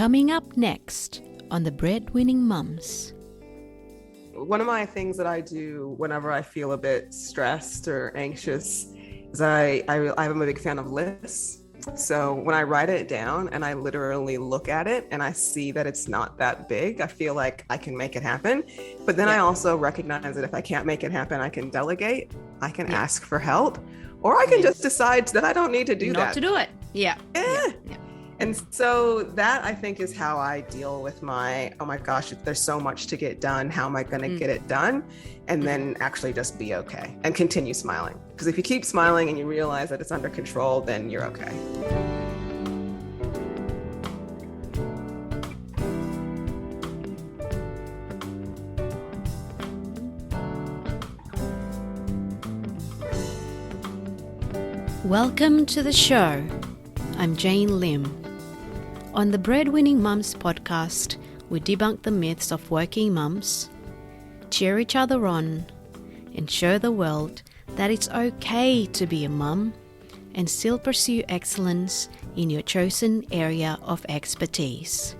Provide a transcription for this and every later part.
Coming up next on the Breadwinning Mums. One of my things that I do whenever I feel a bit stressed or anxious is I'm a big fan of lists. So when I write it down and I literally look at it and I see that it's not that big, I feel like I can make it happen. But then I also recognize that if I can't make it happen, I can delegate, I can ask for help, or I can just decide that I don't need to do that. Not to do it. Yeah. And so that, I think, is how I deal with my, oh my gosh, there's so much to get done. How am I going to get it done? And then actually just be okay and continue smiling. Because if you keep smiling and you realize that it's under control, then you're okay. Welcome to the show. I'm Jane Lim. On the Breadwinning Mums podcast, we debunk the myths of working mums, cheer each other on, and show the world that it's okay to be a mum and still pursue excellence in your chosen area of expertise.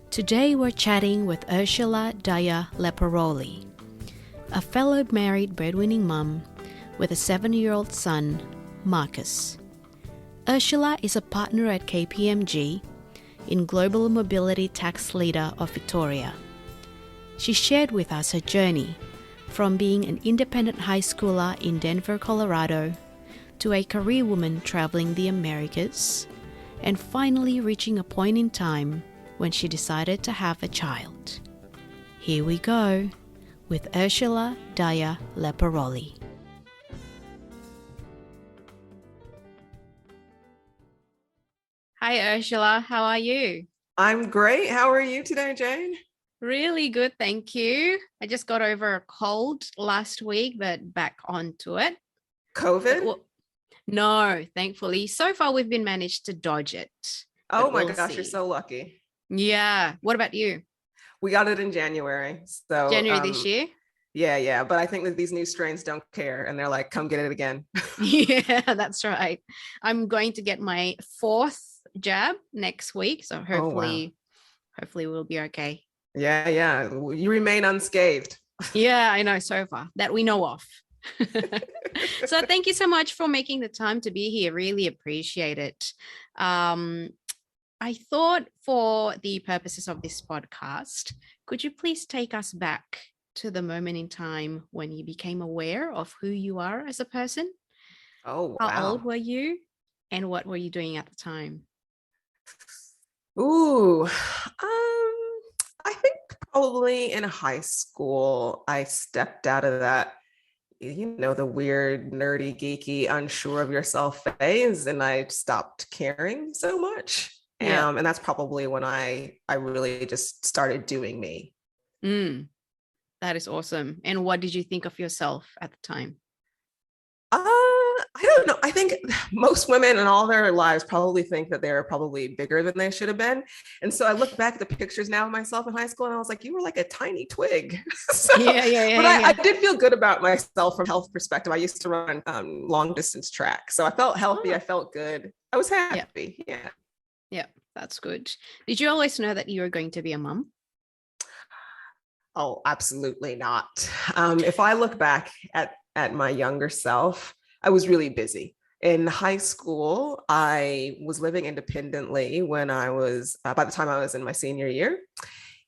Today we're chatting with Ursula Dyer Lepporoli, a fellow married breadwinning mum with a 7-year-old son, Markus. Ursula is a partner at KPMG in Global Mobility Tax Leader of Victoria. She shared with us her journey from being an independent high schooler in Denver, Colorado, to a career woman traveling the Americas, and finally reaching a point in time when she decided to have a child. Here we go with Ursula Dyer Lepporoli. Hi, Ursula. How are you? I'm great. How are you today, Jane? Really good, thank you. I just got over a cold last week, but back onto it. COVID? No, thankfully. So far, we've been managed to dodge it. Oh my gosh, you're so lucky. Yeah. What about you? We got it in January. So January this year? Yeah. But I think that these new strains don't care. And they're like, come get it again. Yeah, that's right. I'm going to get my 4th jab next week. So hopefully we'll be okay. Yeah. You remain unscathed. Yeah, I know so far that we know of. So thank you so much for making the time to be here. Really appreciate it. I thought for the purposes of this podcast, could you please take us back to the moment in time when you became aware of who you are as a person? Oh, wow. How old were you and what were you doing at the time? Ooh, I think probably in high school, I stepped out of that, the weird, nerdy, geeky, unsure of yourself phase, and I stopped caring so much. Yeah. And that's probably when I really just started doing me. That is awesome. And what did you think of yourself at the time? I don't know. I think most women in all their lives probably think that they're probably bigger than they should have been. And so I look back at the pictures now of myself in high school and I was like, you were like a tiny twig. I did feel good about myself from a health perspective. I used to run long distance track. So I felt healthy. I felt good. I was happy. Yeah, that's good. Did you always know that you were going to be a mom? Oh, absolutely not. If I look back at my younger self, I was really busy. In high school, I was living independently when I was, by the time I was in my senior year,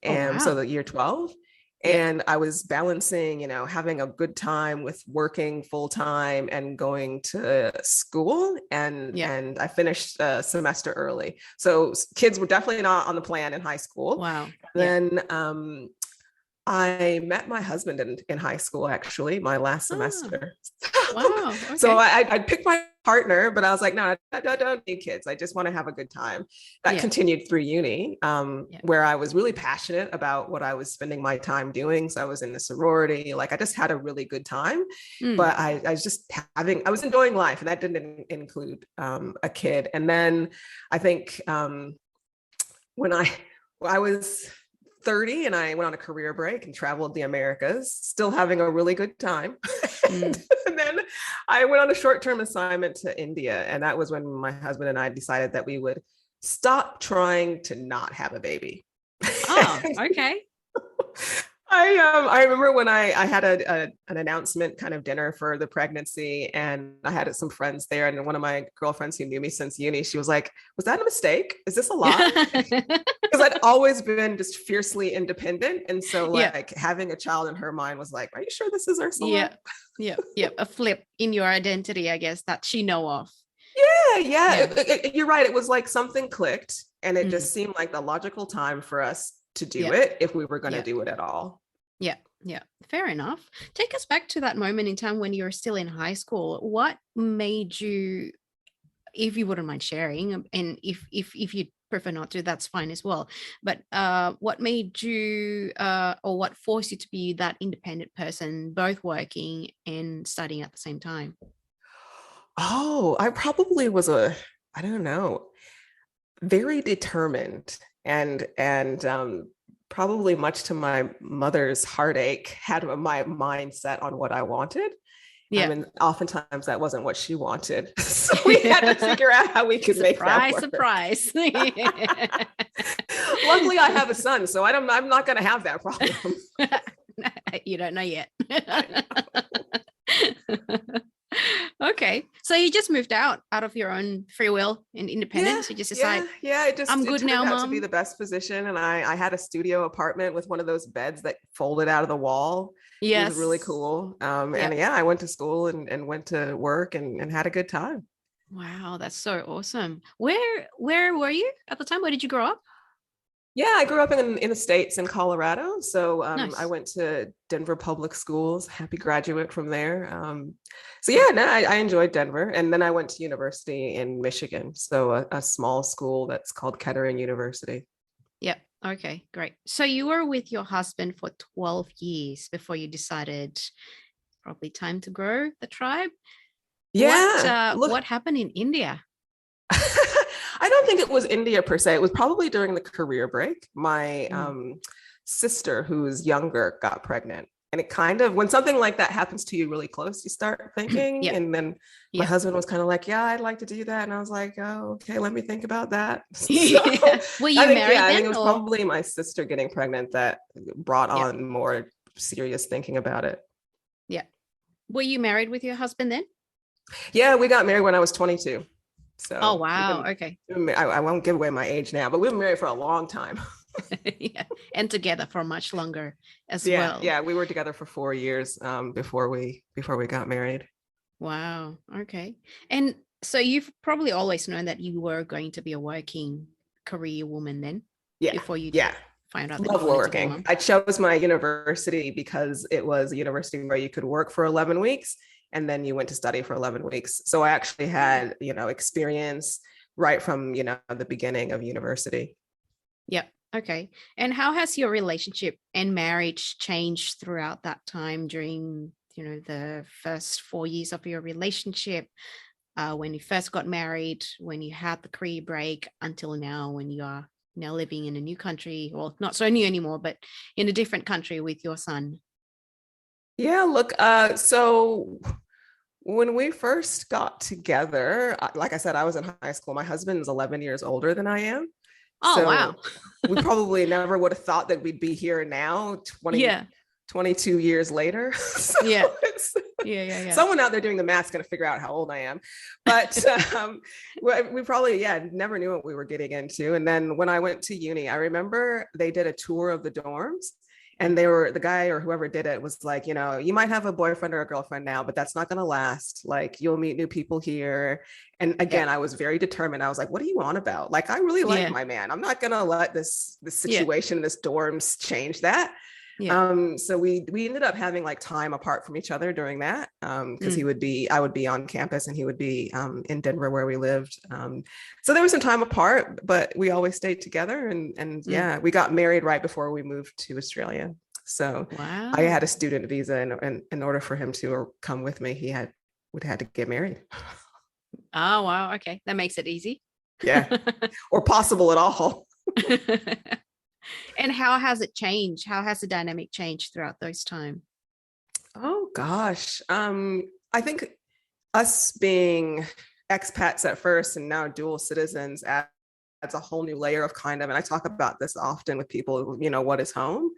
and so the year 12. And I was balancing, having a good time with working full time and going to school. And I finished a semester early. So kids were definitely not on the plan in high school. Wow. Then I met my husband in high school, actually, my last semester. Wow. Okay. So I picked my partner, but I was like, no, I don't need kids. I just want to have a good time. That continued through uni, where I was really passionate about what I was spending my time doing. So I was in a sorority, I just had a really good time, but I was just I was enjoying life, and that didn't include a kid. And then I think when I was 30 and I went on a career break and traveled the Americas, still having a really good time. And then I went on a short-term assignment to India. And that was when my husband and I decided that we would stop trying to not have a baby. Oh, okay. I remember when I had an announcement kind of dinner for the pregnancy, and I had some friends there, and one of my girlfriends who knew me since uni, she was like, "Was that a mistake? Is this a lie?" Because I'd always been just fiercely independent, and so like having a child in her mind was like, "Are you sure this is Ursula?" Yeah. A flip in your identity, I guess, that she know of. Yeah. You're right. It was like something clicked, and it just seemed like the logical time for us to do it if we were going to do it at all. Yeah, fair enough. Take us back to that moment in time when you were still in high school. What made you, if you wouldn't mind sharing, and if you prefer not to, that's fine as well, but what made you or what forced you to be that independent person, both working and studying at the same time? Oh, I probably was I don't know, very determined, and probably much to my mother's heartache, had my mind set on what I wanted. And oftentimes that wasn't what she wanted. So we had to figure out how we could make that work. Surprise. Luckily, I have a son, so I'm not going to have that problem. You don't know yet. Okay, so you just moved out of your own free will and independence. You just decided, I'm good now, Mom. To be the best position, and I had a studio apartment with one of those beds that folded out of the wall. It was really cool. And I went to school and went to work and had a good time. Wow, that's so awesome. Where were you at the time? Where did you grow up? Yeah, I grew up in the States, in Colorado. So Nice. I went to Denver Public Schools, happy graduate from there. I enjoyed Denver. And then I went to university in Michigan. So a small school that's called Kettering University. Yep. Okay, great. So you were with your husband for 12 years before you decided probably time to grow the tribe. Yeah. What happened in India? I don't think it was India per se. It was probably during the career break. My sister, who's younger, got pregnant. And it kind of, when something like that happens to you really close, you start thinking. And then my husband was kind of like, yeah, I'd like to do that. And I was like, oh, okay, let me think about that. So, were you married then? I think it was probably my sister getting pregnant that brought on more serious thinking about it. Yeah. Were you married with your husband then? Yeah, we got married when I was 22. So oh wow, okay. I won't give away my age now, but we've been married for a long time. And together for much longer as well. Yeah, we were together for 4 years before we got married. Wow. Okay. And so you've probably always known that you were going to be a working career woman then? Before you find out that love working. I chose my university because it was a university where you could work for 11 weeks. And then you went to study for 11 weeks. So I actually had, experience right from, the beginning of university. Yep. Okay. And how has your relationship and marriage changed throughout that time during, the first 4 years of your relationship, when you first got married, when you had the career break, until now, when you are now living in a new country, well, not so new anymore, but in a different country with your son? Yeah, look, so when we first got together, like I said, I was in high school. My husband's 11 years older than I am. Oh, wow. We probably never would have thought that we'd be here now, 22 years later. So someone out there doing the math's going to figure out how old I am. But we probably, never knew what we were getting into. And then when I went to uni, I remember they did a tour of the dorms. And the guy or whoever did it was like, you might have a boyfriend or a girlfriend now, but that's not going to last. Like, you'll meet new people here. And again, I was very determined. I was like, what are you on about? Like, I really like my man. I'm not going to let this situation, this dorms change that. So we ended up having like time apart from each other during that, because I would be on campus and he would be in Denver where we lived. So there was some time apart, but we always stayed together, and we got married right before we moved to Australia. So I had a student visa, and in order for him to come with me, he would have to get married. Oh, wow. Okay. That makes it easy. Yeah. Or possible at all. And how has it changed? How has the dynamic changed throughout those time? Oh gosh. I think us being expats at first and now dual citizens adds a whole new layer of kind of, and I talk about this often with people, what is home?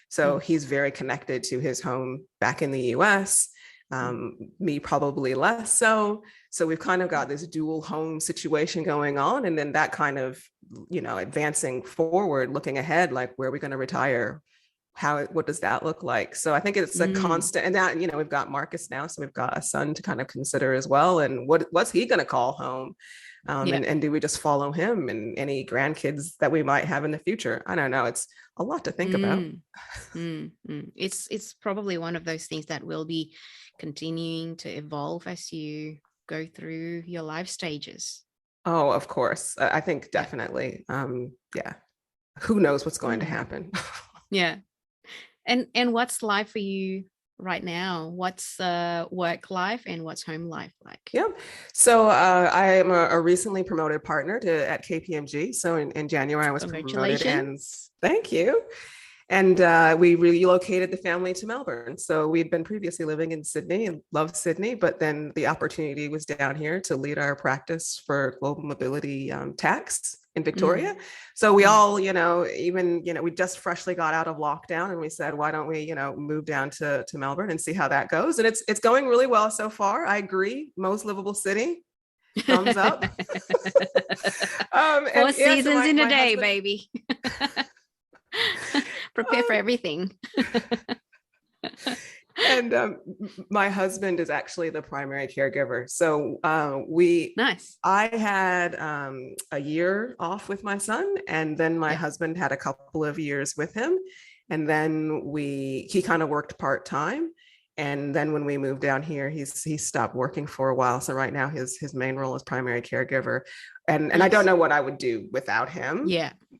So he's very connected to his home back in the US. Me probably less so. So we've kind of got this dual home situation going on. And then that kind of, advancing forward, looking ahead, like where are we going to retire? What does that look like? So I think it's a constant, and that, we've got Markus now, so we've got a son to kind of consider as well. And what's he going to call home? And do we just follow him and any grandkids that we might have in the future? I don't know. It's a lot to think about. It's probably one of those things that will be continuing to evolve as you go through your life stages. Oh, of course. I think definitely. Who knows what's going to happen? Yeah. And what's life for you right now? What's work life and what's home life like? Yeah. So I am a recently promoted partner at KPMG. So in January I was promoted, and thank you. And we relocated the family to Melbourne. So we'd been previously living in Sydney and loved Sydney, but then the opportunity was down here to lead our practice for global mobility tax in Victoria. So we all, we just freshly got out of lockdown, and we said, why don't we, move down to Melbourne and see how that goes? And it's going really well so far. I agree. Most livable city. Thumbs up. 4 seasons in a day, baby. Prepare for everything. And my husband is actually the primary caregiver. So I had a year off with my son, and then my husband had a couple of years with him. And then he kind of worked part-time. And then when we moved down here, he stopped working for a while. So right now his main role is primary caregiver. And I don't know what I would do without him.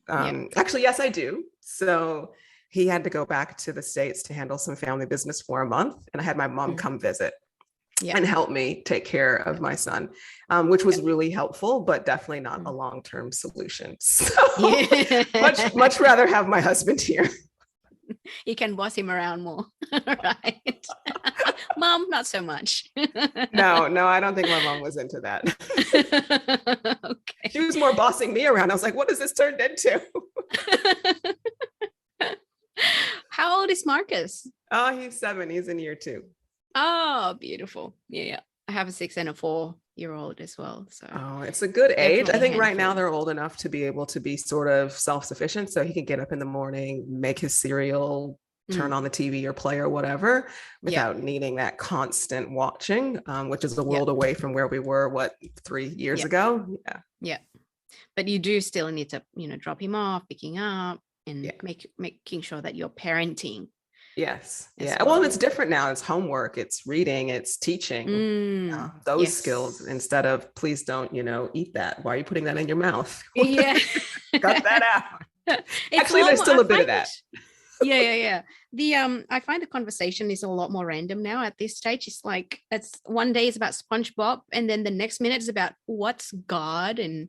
Actually, yes, I do. So he had to go back to the States to handle some family business for a month. And I had my mom come visit and help me take care of my son, which was really helpful, but definitely not a long-term solution. So much rather have my husband here. You can boss him around more, right? Mom, not so much. No, I don't think my mom was into that. Okay. She was more bossing me around. I was like, what has this turned into? How old is Markus? Oh, he's 7. He's in year 2. Oh, beautiful. Yeah. I have a 6 and a 4-year-old as well. So it's a good age. I think right now they're old enough to be able to be sort of self-sufficient. So he can get up in the morning, make his cereal, turn on the TV or play or whatever without needing that constant watching, which is a world away from where we were, 3 years ago? Yeah. But you do still need to, drop him off, picking up, and making sure that you're parenting. Yes. Yeah. Well, it's different now. It's homework, it's reading, it's teaching, those skills, instead of please don't, eat that. Why are you putting that in your mouth? Yeah. Cut that out. Actually, there's still a bit of that. Yeah. I find the conversation is a lot more random now at this stage. It's like, one day is about SpongeBob, and then the next minute is about what's God, and,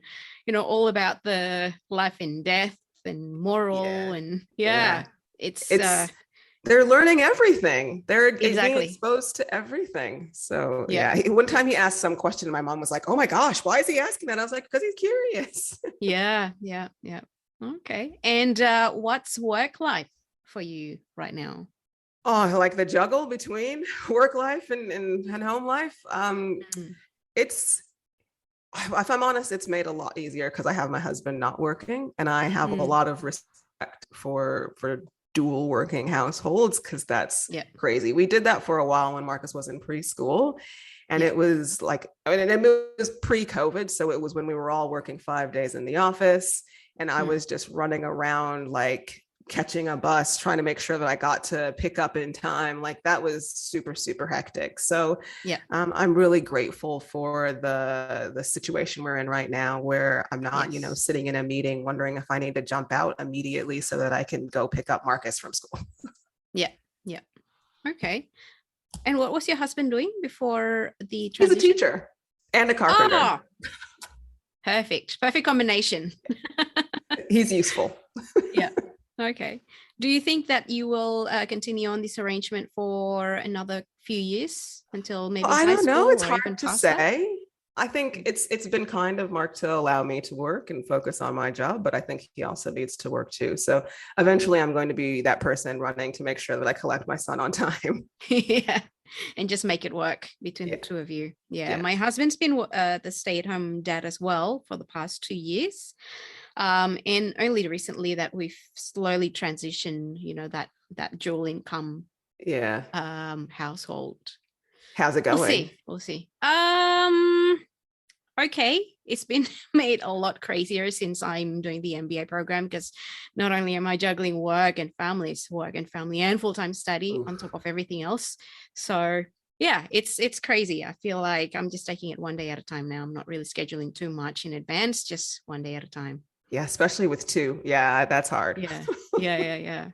all about the life and death and moral. And it's they're learning everything. They're being exposed to everything. So one time he asked some question and my mom was like, oh my gosh, why is he asking that? I was like, because he's curious. Yeah. Okay. And what's work life for you right now? Oh, like the juggle between work life and home life. It's, if I'm honest, it's made a lot easier because I have my husband not working, and I have a lot of respect for dual working households, because that's crazy. We did that for a while when Markus was in preschool, and it was like, it was pre-COVID. So it was when we were all working 5 days in the office, and I was just running around, like catching a bus, trying to make sure that I got to pick up in time. Like that was super, super hectic. So I'm really grateful for the situation we're in right now, where I'm not, sitting in a meeting wondering if I need to jump out immediately so that I can go pick up Markus from school. Yeah. Okay. And what was your husband doing before the transition? He's a teacher and a carpenter. Oh, perfect combination. He's useful. Yeah. Okay. Do you think that you will continue on this arrangement for another few years until maybe I don't know. It's hard to say. I think it's been kind of Mark to allow me to work and focus on my job, but I think he also needs to work too. So eventually I'm going to be that person running to make sure that I collect my son on time. Yeah. And just make it work between the two of you. Yeah. My husband's been the stay-at-home dad as well for the past 2 years. And only recently that we've slowly transitioned, you know, that dual income household. How's it going? We'll see. Okay. It's been made a lot crazier since I'm doing the MBA program, because not only am I juggling work and family and full-time study on top of everything else. So yeah, it's crazy. I feel like I'm just taking it one day at a time now. I'm not really scheduling too much in advance, just one day at a time. Yeah, especially with two. Yeah, that's hard. Yeah.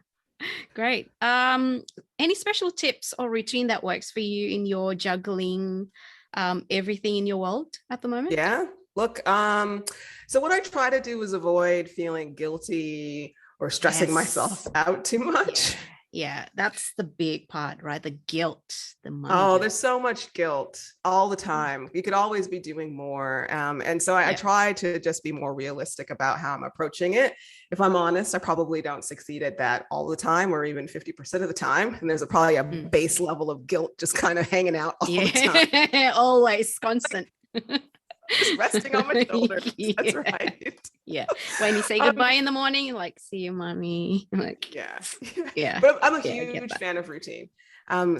Great. Any special tips or routine that works for you in your juggling everything in your world at the moment? Yeah. Look, so what I try to do is avoid feeling guilty or stressing myself out too much. Yeah, that's the big part, right? The guilt, the money. Oh, there's so much guilt all the time. You could always be doing more. And so I try to just be more realistic about how I'm approaching it. If I'm honest, I probably don't succeed at that all the time, or even 50% of the time. And there's probably a base level of guilt just kind of hanging out all the time. Always constant. Just resting on my shoulders. That's right. Yeah. When you say goodbye in the morning, you're like, see you, mommy. Like, yeah. But I'm a huge fan of routine.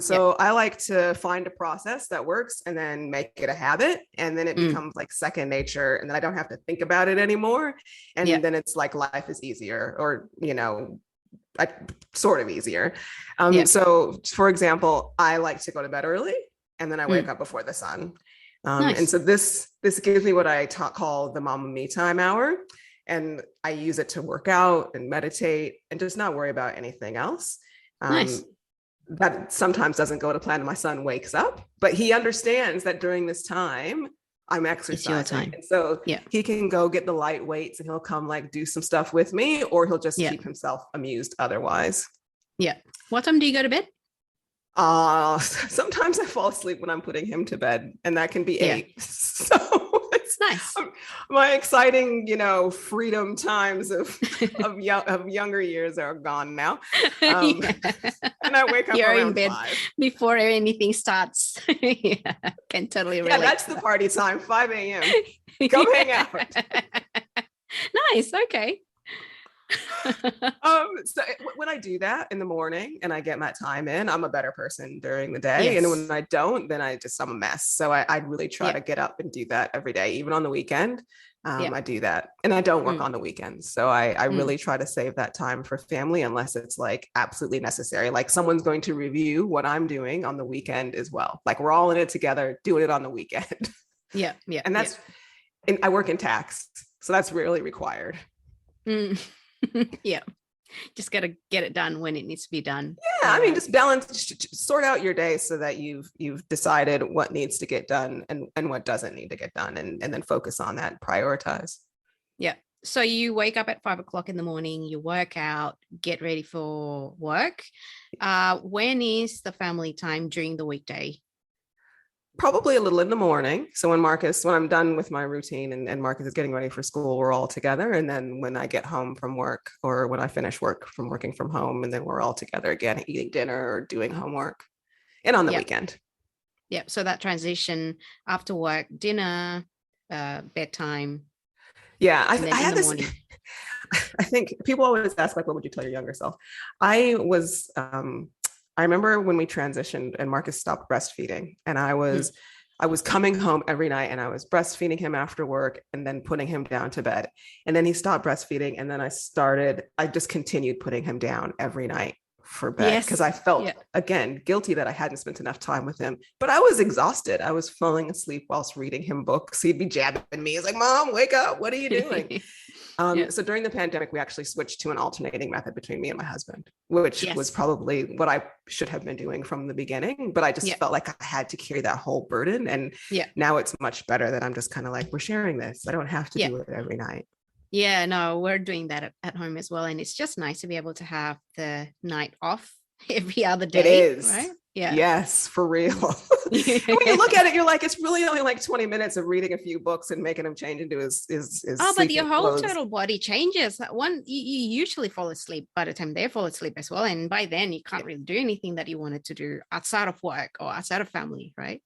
So I like to find a process that works and then make it a habit. And then it becomes like second nature. And then I don't have to think about it anymore. And then it's like life is easier, or, you know, sort of easier. So for example, I like to go to bed early, and then I wake up before the sun. Nice. And so this gives me what I call the mama me time hour. And I use it to work out and meditate and just not worry about anything else. Nice. That sometimes doesn't go to plan. My son wakes up, but he understands that during this time I'm exercising. It's your time. And so he can go get the light weights and he'll come like do some stuff with me, or he'll just keep himself amused otherwise. Yeah. What time do you go to bed? Sometimes I fall asleep when I'm putting him to bed, and that can be 8. So it's nice. My exciting, you know, freedom times of younger years are gone now. And I wake up around in bed 5 before anything starts. Can totally relate. Yeah, that's the party time. 5 a.m. Go hang out. Nice. Okay. So when I do that in the morning and I get my time in, I'm a better person during the day. And when I don't, then I'm a mess. So I really try to get up and do that every day, even on the weekend. I do that, and I don't work on the weekends. So I really try to save that time for family, unless it's like absolutely necessary. Like someone's going to review what I'm doing on the weekend as well. Like we're all in it together, doing it on the weekend. Yeah. And that's, and I work in tax, so that's really required. Yeah, just gotta get it done when it needs to be done. I mean, just sort out your day so that you've decided what needs to get done and what doesn't need to get done, and then focus on that, prioritize. So you wake up at 5 o'clock in the morning, you work out, get ready for work. When is the family time during the weekday? Probably a little in the morning. So when I'm done with my routine and Marcus is getting ready for school, we're all together. And then when I get home from work, or when I finish work from working from home, and then we're all together again, eating dinner or doing homework, and on the weekend. So that transition after work, dinner, bedtime. I had this. I think people always ask, like, what would you tell your younger self? I remember when we transitioned and Marcus stopped breastfeeding, and I was coming home every night and I was breastfeeding him after work and then putting him down to bed. And then he stopped breastfeeding. And then I just continued putting him down every night for bed, because I felt again guilty that I hadn't spent enough time with him. But I was exhausted. I was falling asleep whilst reading him books. He'd be jabbing me. He's like, "Mom, wake up. What are you doing?" So during the pandemic, we actually switched to an alternating method between me and my husband, which was probably what I should have been doing from the beginning. But I just felt like I had to carry that whole burden. And now it's much better that I'm just kind of like, we're sharing this. I don't have to do it every night. Yeah, no, we're doing that at home as well. And it's just nice to be able to have the night off every other day. It is. Right? Yeah. Yes, for real. When you look at it, you're like, it's really only like 20 minutes of reading a few books and making him change into his But sleeping your whole clothes. total body changes. You usually fall asleep by the time they fall asleep as well. And by then you can't really do anything that you wanted to do outside of work or outside of family, right?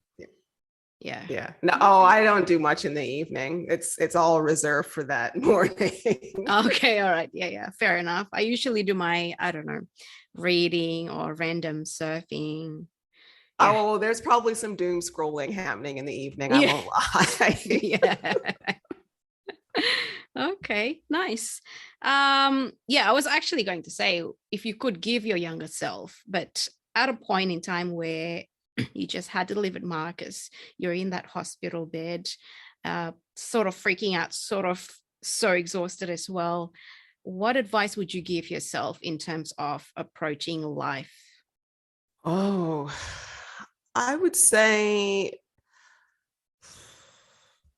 Yeah. Yeah. No, I don't do much in the evening. It's all reserved for that morning. Okay. All right. Yeah. Fair enough. I usually do my, I don't know, reading or random surfing. Yeah. Oh, there's probably some doom scrolling happening in the evening. I won't lie. Yeah. Okay, nice. I was actually going to say, if you could give your younger self, but at a point in time where you just had to live at Markus, you're in that hospital bed, sort of freaking out, sort of so exhausted as well. What advice would you give yourself in terms of approaching life? Oh, I would say,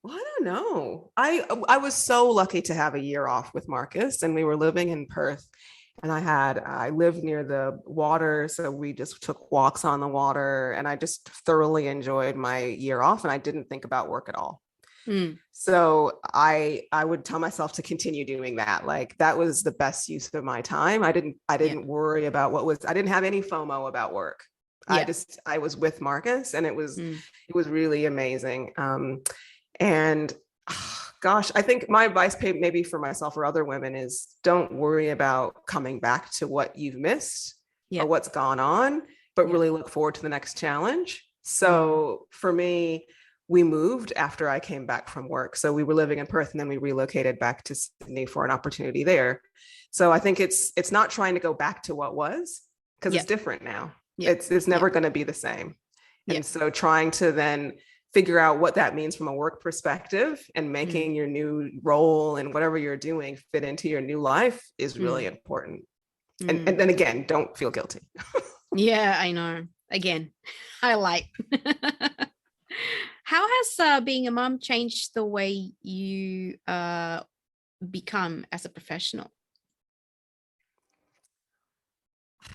well, I don't know. I was so lucky to have a year off with Markus, and we were living in Perth, and I lived near the water, so we just took walks on the water, and I just thoroughly enjoyed my year off, and I didn't think about work at all. So I would tell myself to continue doing that. Like, that was the best use of my time. I didn't worry about I didn't have any FOMO about work. I was with Markus, and it was really amazing. And gosh, I think my advice maybe for myself or other women is, don't worry about coming back to what you've missed or what's gone on, but really look forward to the next challenge. So for me, we moved after I came back from work. So we were living in Perth, and then we relocated back to Sydney for an opportunity there. So I think it's not trying to go back to what was, because it's different now. It's never going to be the same. And so trying to then figure out what that means from a work perspective, and making your new role and whatever you're doing fit into your new life is really important. And then again, don't feel guilty. Yeah, I know. Again, highlight. How has being a mom changed the way you become as a professional?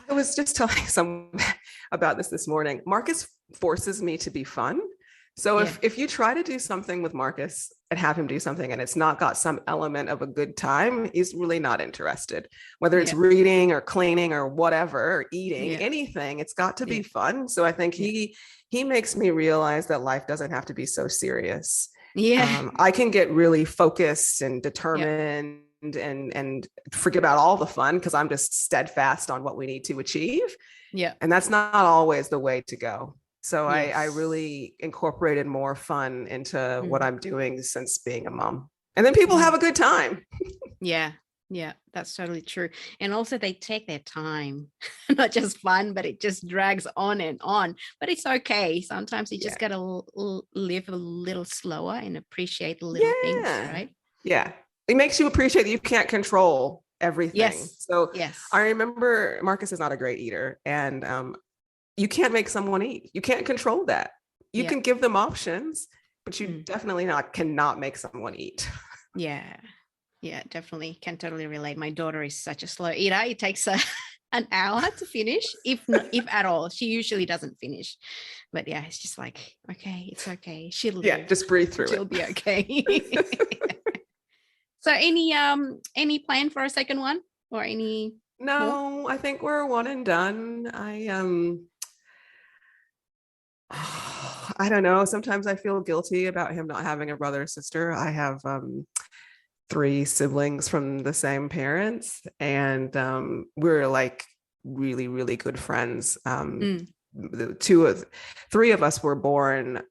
I was just telling someone about this morning. Markus forces me to be fun. So if you try to do something with Markus and have him do something, and it's not got some element of a good time, he's really not interested. Whether it's reading or cleaning or whatever, or eating, anything, it's got to be fun. So I think he makes me realize that life doesn't have to be so serious. I can get really focused and determined and forget about all the fun, because I'm just steadfast on what we need to achieve. And that's not always the way to go. So I really incorporated more fun into what I'm doing since being a mom. And then people have a good time. Yeah, that's totally true. And also they take their time, not just fun, but it just drags on and on. But it's okay. Sometimes you just got to live a little slower and appreciate the little things, right? Yeah. It makes you appreciate that you can't control everything. So I remember Markus is not a great eater, and you can't make someone eat. You can't control that. You can give them options, but you definitely cannot make someone eat. Yeah, definitely. Can totally relate. My daughter is such a slow eater. It takes an hour to finish, if at all. She usually doesn't finish. But it's just like, okay, it's okay. She'll live. Just breathe through it. She'll be okay. So any plan for a second one, or any? No, more? I think we're one and done. I don't know. Sometimes I feel guilty about him not having a brother or sister. I have 3 siblings from the same parents, and we're like really, really good friends. The 3 of us were born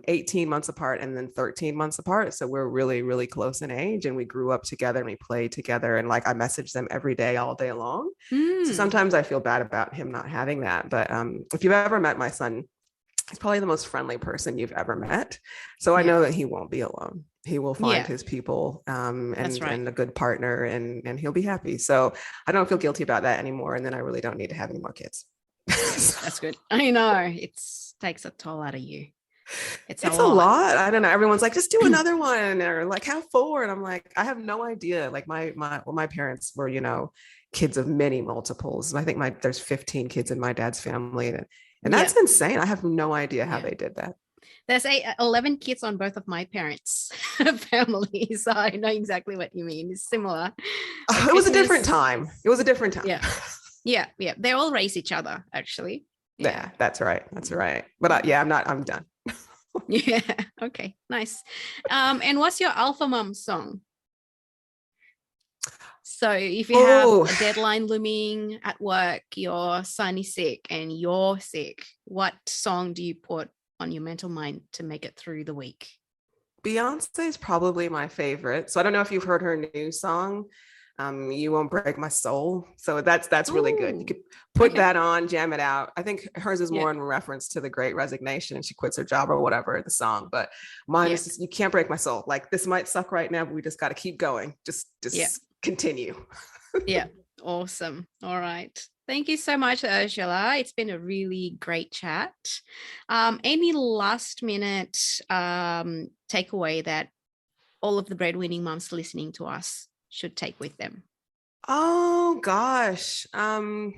18 months apart and then 13 months apart. So we're really, really close in age, and we grew up together and we played together, and like I message them every day, all day long. So sometimes I feel bad about him not having that. But if you've ever met my son, he's probably the most friendly person you've ever met. So I know that he won't be alone. He will find his people and a good partner, and he'll be happy. So I don't feel guilty about that anymore. And then I really don't need to have any more kids. That's good. I know it takes a toll out of you. It's a lot. I don't know. Everyone's like, just do another one, or like have 4. And I'm like, I have no idea. Like my parents were, kids of many multiples. I think there's 15 kids in my dad's family. And And that's insane. I have no idea how they did that. There's 11 kids on both of my parents' families. So I know exactly what you mean. It's similar. It was a different time. It was a different time. Yeah. They all race each other, actually. Yeah, that's right. But I'm done. Yeah. Okay. Nice. And what's your alpha mom song? So if you have a deadline looming at work, your son is sick and you're sick, what song do you put on your mental mind to make it through the week? Beyonce is probably my favorite. So I don't know if you've heard her new song, You Won't Break My Soul. So that's really good. You could put that on, jam it out. I think hers is more in reference to the Great Resignation and she quits her job or whatever, the song. But mine is just, you can't break my soul. Like, this might suck right now, but we just got to keep going. Just continue. Yeah. Awesome. All right. Thank you so much, Ursula. It's been a really great chat. Any last minute takeaway that all of the breadwinning mums listening to us should take with them? Oh gosh. I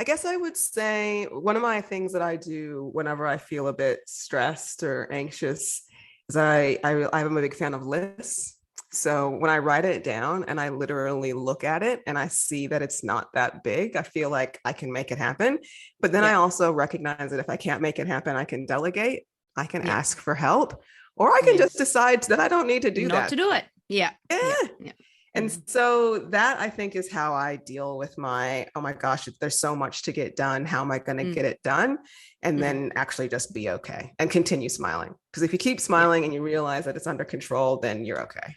guess I would say one of my things that I do whenever I feel a bit stressed or anxious is I'm a big fan of lists. So when I write it down and I literally look at it and I see that it's not that big, I feel like I can make it happen. But then I also recognize that if I can't make it happen, I can delegate, I can ask for help, or I can just decide that I don't need to do that. Not to do it. Yeah. And so that, I think, is how I deal with my, oh my gosh, there's so much to get done. How am I going to get it done? And then actually just be okay and continue smiling. Because if you keep smiling and you realize that it's under control, then you're okay.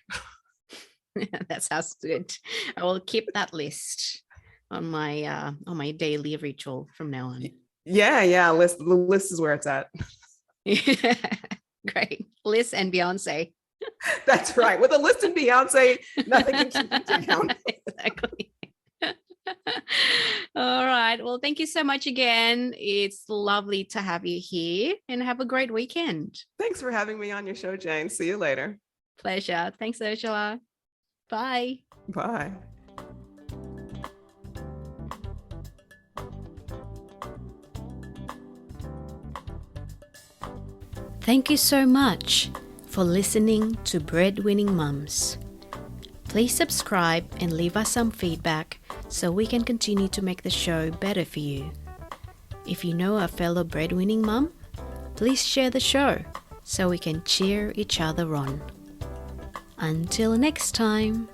That sounds good. I will keep that list on my daily ritual from now on. Yeah. The list is where it's at. Great. List and Beyonce. That's right. With a list and Beyonce, nothing can keep you down. Exactly. All right. Well, thank you so much again. It's lovely to have you here and have a great weekend. Thanks for having me on your show, Jane. See you later. Pleasure. Thanks, Ursula. Bye. Bye. Thank you so much for listening to Breadwinning Mums. Please subscribe and leave us some feedback so we can continue to make the show better for you. If you know a fellow breadwinning mum, please share the show so we can cheer each other on. Until next time.